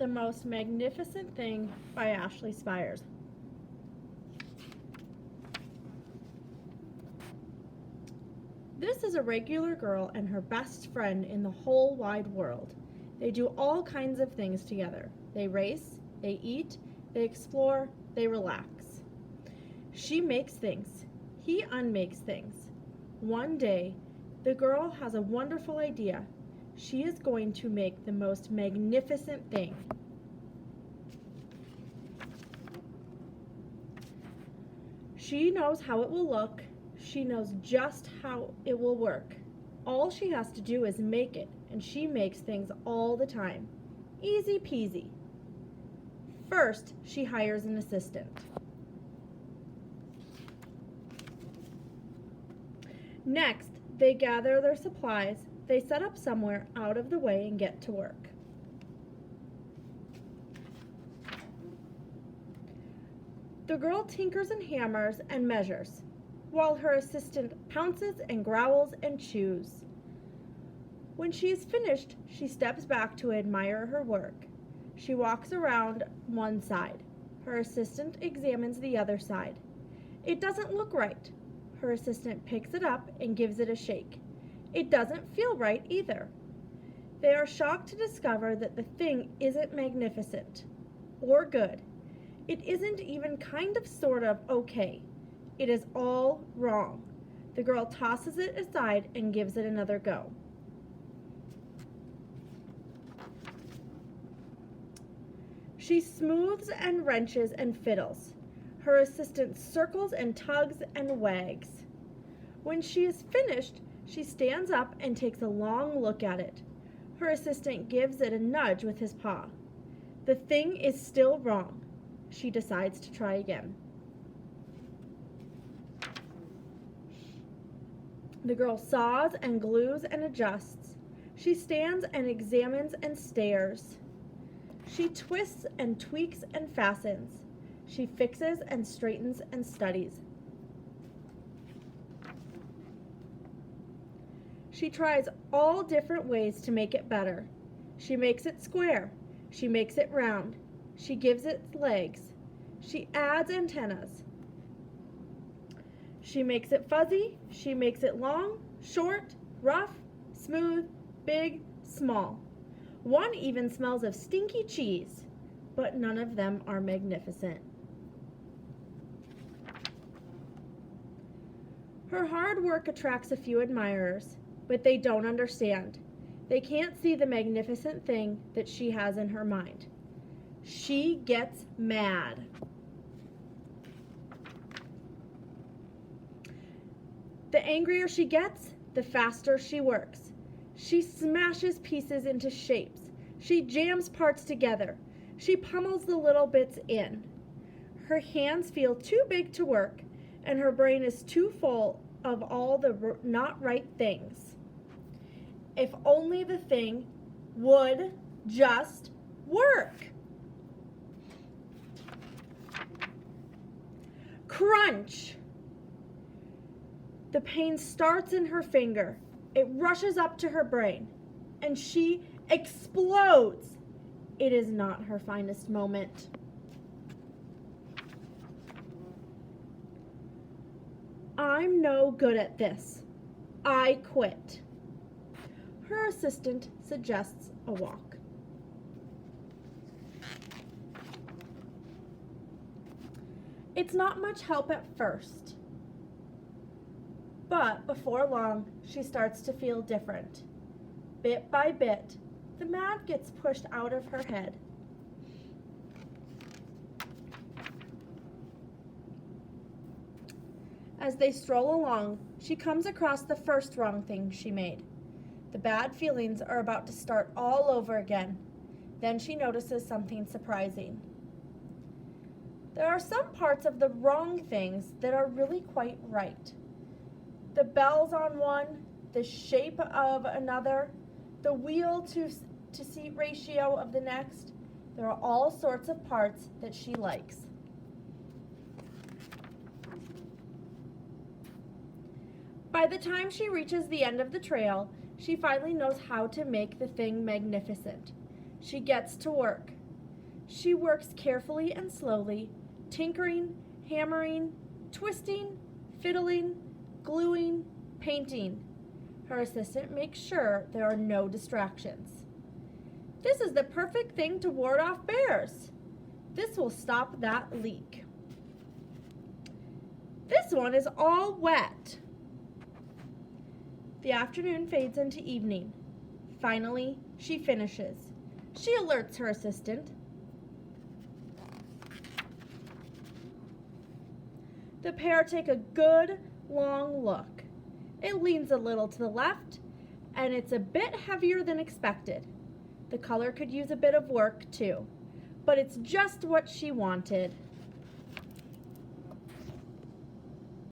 The Most Magnificent Thing by Ashley Spires. This is a regular girl and her best friend in the whole wide world. They do all kinds of things together. They race, they eat, they explore, they relax. She makes things. He unmakes things. One day, the girl has a wonderful idea. She is going to make the most magnificent thing. She knows how it will look. She knows just how it will work. All she has to do is make it, and she makes things all the time. Easy peasy. First, she hires an assistant. Next, they gather their supplies, they set up somewhere out of the way and get to work. The girl tinkers and hammers and measures, while her assistant pounces and growls and chews. When she is finished, she steps back to admire her work. She walks around one side. Her assistant examines the other side. It doesn't look right. Her assistant picks it up and gives it a shake. It doesn't feel right either. They are shocked to discover that the thing isn't magnificent or good. It isn't even kind of sort of okay. It is all wrong. The girl tosses it aside and gives it another go. She smooths and wrenches and fiddles. Her assistant circles and tugs and wags. When she is finished, she stands up and takes a long look at it. Her assistant gives it a nudge with his paw. The thing is still wrong. She decides to try again. The girl saws and glues and adjusts. She stands and examines and stares. She twists and tweaks and fastens. She fixes and straightens and studies. She tries all different ways to make it better. She makes it square. She makes it round. She gives it legs. She adds antennas. She makes it fuzzy. She makes it long, short, rough, smooth, big, small. One even smells of stinky cheese, but none of them are magnificent. Her hard work attracts a few admirers, but they don't understand. They can't see the magnificent thing that she has in her mind. She gets mad. The angrier she gets, the faster she works. She smashes pieces into shapes. She jams parts together. She pummels the little bits in. Her hands feel too big to work, and her brain is too full of all the not right things. If only the thing would just work. Crunch! The pain starts in her finger. It rushes up to her brain, and she explodes. It is not her finest moment. I'm no good at this. I quit. Her assistant suggests a walk. It's not much help at first, but before long, she starts to feel different. Bit by bit, the mad gets pushed out of her head. As they stroll along, she comes across the first wrong thing she made. The bad feelings are about to start all over again. Then she notices something surprising. There are some parts of the wrong things that are really quite right. The bells on one, the shape of another, the wheel to seat ratio of the next. There are all sorts of parts that she likes. By the time she reaches the end of the trail, she finally knows how to make the thing magnificent. She gets to work. She works carefully and slowly, tinkering, hammering, twisting, fiddling, gluing, painting. Her assistant makes sure there are no distractions. This is the perfect thing to ward off bears. This will stop that leak. This one is all wet. The afternoon fades into evening. Finally, she finishes. She alerts her assistant. The pair take a good, long look. It leans a little to the left, and it's a bit heavier than expected. The color could use a bit of work, too, but it's just what she wanted.